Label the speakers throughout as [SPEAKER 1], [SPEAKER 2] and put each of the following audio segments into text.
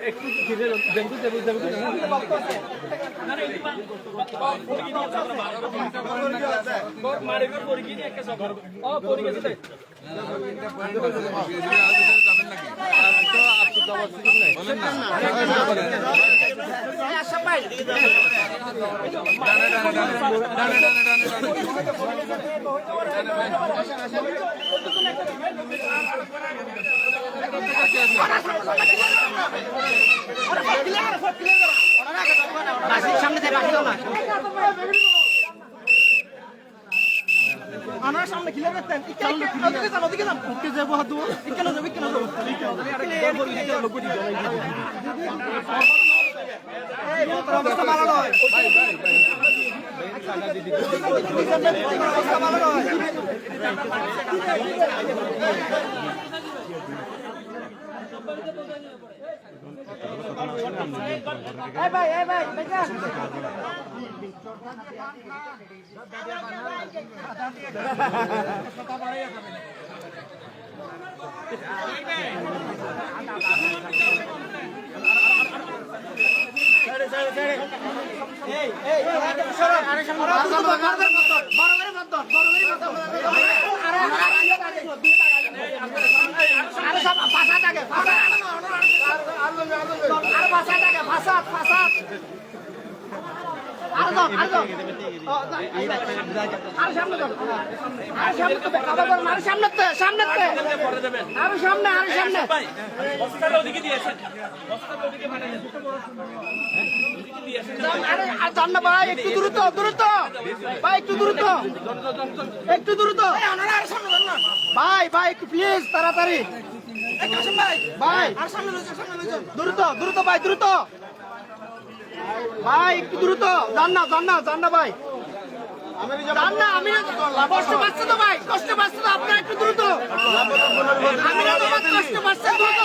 [SPEAKER 1] একটু ধীরে দেখতে
[SPEAKER 2] সামনে আমার সামনে খিলে রাখতেন ওদিকে যান ওদিকে যান ওকে যাবো হাত দেবো কেন যাবো অবস্থা ভালো নয় অবস্থা ভালো নয় ভাই ভাই একটু দ্রুত ভাই একটু দ্রুত ভাই একটু প্লিজ তাড়াতাড়ি ভাই দ্রুত ভাই ভাই একটু দ্রুত যান না ভাই আমি কষ্ট পাচ্ছি তো ভাই কষ্ট পাচ্ছি তো আপনার একটু দ্রুত আমি কষ্ট পাচ্ছি দ্রুত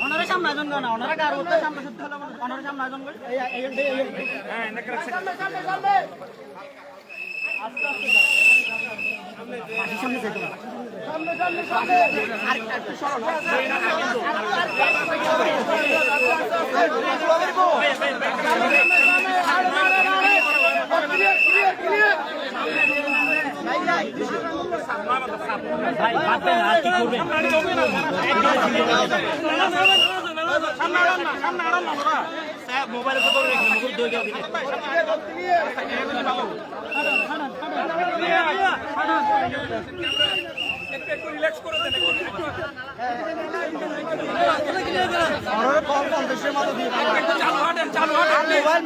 [SPEAKER 2] ওনারা সামনে আয়োজন করে না ওনারা কার উত্তর সামনে শুদ্ধ হলো ওনারা সামনে আয়োজন করে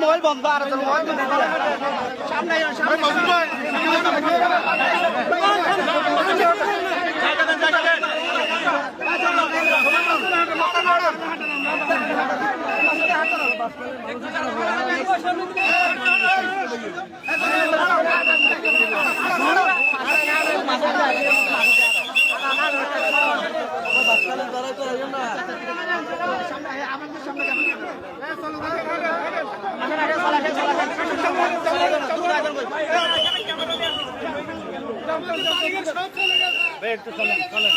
[SPEAKER 2] মোবাইল বন্ধ আর সামনে চলেন